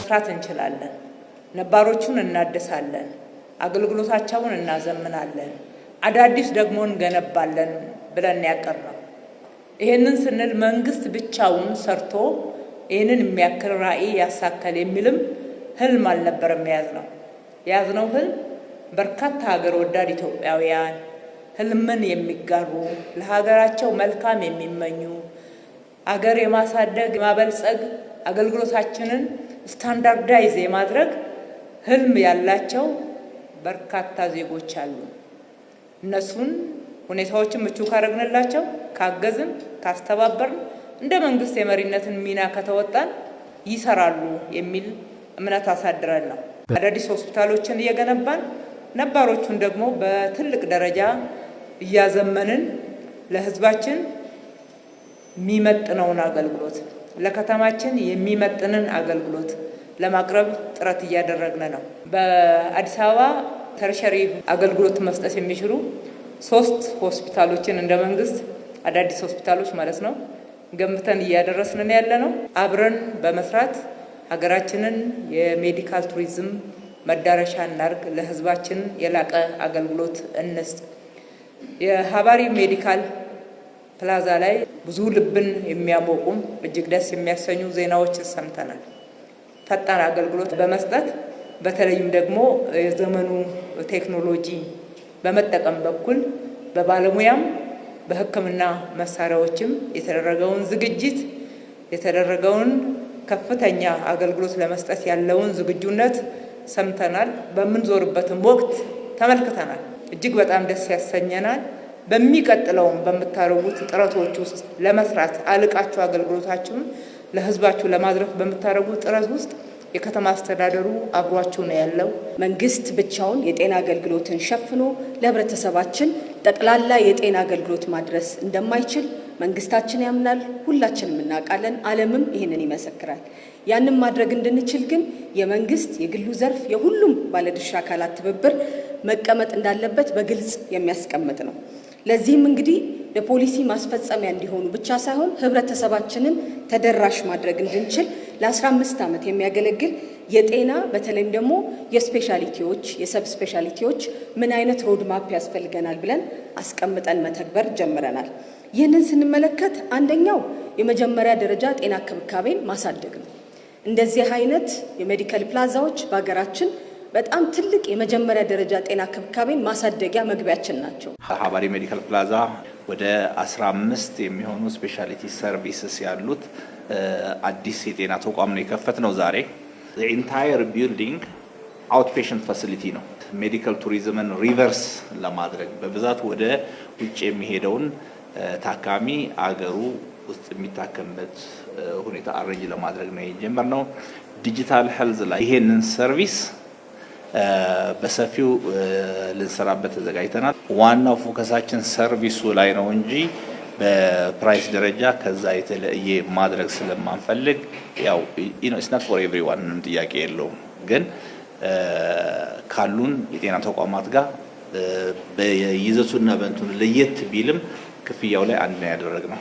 መስራት እንችላለን። ነባሮቹን እናድሳለን፣ አገልግሎታቸውን እናዘምናለን፣ አዳዲስ ደግሞ እንገነባለን ብለን ያቀርነው። ይሄንን ስንል መንግስት ብቻውን ሰርቶ ይሄንን የሚያክል ራዕይ ያሳካል የሚልም ህልም አልነበረም የያዝነው ህልም በርካታ ሀገር ወዳድ ኢትዮጵያውያን ህልምን የሚጋሩ ለሀገራቸው መልካም የሚመኙ አገር የማሳደግ የማበልጸግ አገልግሎታችንን ስታንዳርዳይዝ የማድረግ ህልም ያላቸው በርካታ ዜጎች አሉ። እነሱን ሁኔታዎችን ምቹ ካረግንላቸው፣ ካገዝን፣ ካስተባበርን እንደ መንግስት የመሪነትን ሚና ከተወጣን ይሰራሉ የሚል እምነት አሳድረን ነው አዳዲስ ሆስፒታሎችን እየገነባን ነባሮቹን ደግሞ በትልቅ ደረጃ እያዘመንን ለህዝባችን የሚመጥነውን አገልግሎት ለከተማችን የሚመጥንን አገልግሎት ለማቅረብ ጥረት እያደረግን ነው። በአዲስ አበባ ተርሸሪ አገልግሎት መስጠት የሚችሉ 3 ሆስፒታሎችን እንደ መንግስት አዳዲስ ሆስፒታሎች ማለት ነው ገንብተን እያደረስን ያለነው። አብረን በመስራት ሀገራችንን የሜዲካል ቱሪዝም መዳረሻ እናርግ፣ ለህዝባችን የላቀ አገልግሎት እንስጥ። የሀባሪ ሜዲካል ፕላዛ ላይ ብዙ ልብን የሚያሞቁም እጅግ ደስ የሚያሰኙ ዜናዎች ሰምተናል። ፈጣን አገልግሎት በመስጠት በተለይም ደግሞ የዘመኑ ቴክኖሎጂ በመጠቀም በኩል በባለሙያም በሕክምና መሳሪያዎችም የተደረገውን ዝግጅት የተደረገውን ከፍተኛ አገልግሎት ለመስጠት ያለውን ዝግጁነት ሰምተናል። በምንዞርበትም ወቅት ተመልክተናል። እጅግ በጣም ደስ ያሰኘናል። በሚቀጥለውም በምታረጉት ጥረቶች ውስጥ ለመስራት አልቃችሁ አገልግሎታችሁን ለህዝባችሁ ለማድረስ በምታረጉት ጥረት ውስጥ የከተማ አስተዳደሩ አብሯችሁ ነው ያለው። መንግስት ብቻውን የጤና አገልግሎትን ሸፍኖ ለህብረተሰባችን ጠቅላላ የጤና አገልግሎት ማድረስ እንደማይችል መንግስታችን ያምናል፣ ሁላችንም እናውቃለን፣ ዓለምም ይህንን ይመሰክራል። ያንን ማድረግ እንድንችል ግን የመንግስት የግሉ ዘርፍ የሁሉም ባለድርሻ አካላት ትብብር መቀመጥ እንዳለበት በግልጽ የሚያስቀምጥ ነው። ለዚህም እንግዲህ ለፖሊሲ ማስፈጸሚያ እንዲሆኑ ብቻ ሳይሆን ህብረተሰባችንን ተደራሽ ማድረግ እንድንችል ለ15 ዓመት የሚያገለግል የጤና በተለይም ደግሞ የስፔሻሊቲዎች የሰብ ስፔሻሊቲዎች ምን አይነት ሮድማፕ ያስፈልገናል ብለን አስቀምጠን መተግበር ጀምረናል። ይህንን ስንመለከት አንደኛው የመጀመሪያ ደረጃ ጤና ክብካቤን ማሳደግ ነው። እንደዚህ አይነት የሜዲካል ፕላዛዎች በሀገራችን በጣም ትልቅ የመጀመሪያ ደረጃ ጤና ክብካቤን ማሳደጊያ መግቢያችን ናቸው። ሀባሪ ሜዲካል ፕላዛ ወደ 15 የሚሆኑ ስፔሻሊቲ ሰርቪስስ ያሉት አዲስ የጤና ተቋም ነው የከፈትነው ዛሬ። the entire building outpatient facility ነው። ሜዲካል ቱሪዝምን ሪቨርስ ለማድረግ በብዛት ወደ ውጭ የሚሄደውን ታካሚ አገሩ ውስጥ የሚታከምበት ሁኔታ አሬንጅ ለማድረግ ነው የጀመርነው። ዲጂታል ሄልዝ ላይ ይሄንን ሰርቪስ በሰፊው ልንሰራበት ተዘጋጅተናል። ዋናው ፎከሳችን ሰርቪሱ ላይ ነው እንጂ በፕራይስ ደረጃ ከዛ የተለየ ማድረግ ስለማንፈልግ ያው it's not for everyone ምንም ጥያቄ የለውም። ግን ካሉን የጤና ተቋማት ጋር በይዘቱና በእንቱን ለየት ቢልም ክፍያው ላይ አንድ ነው ያደረግነው።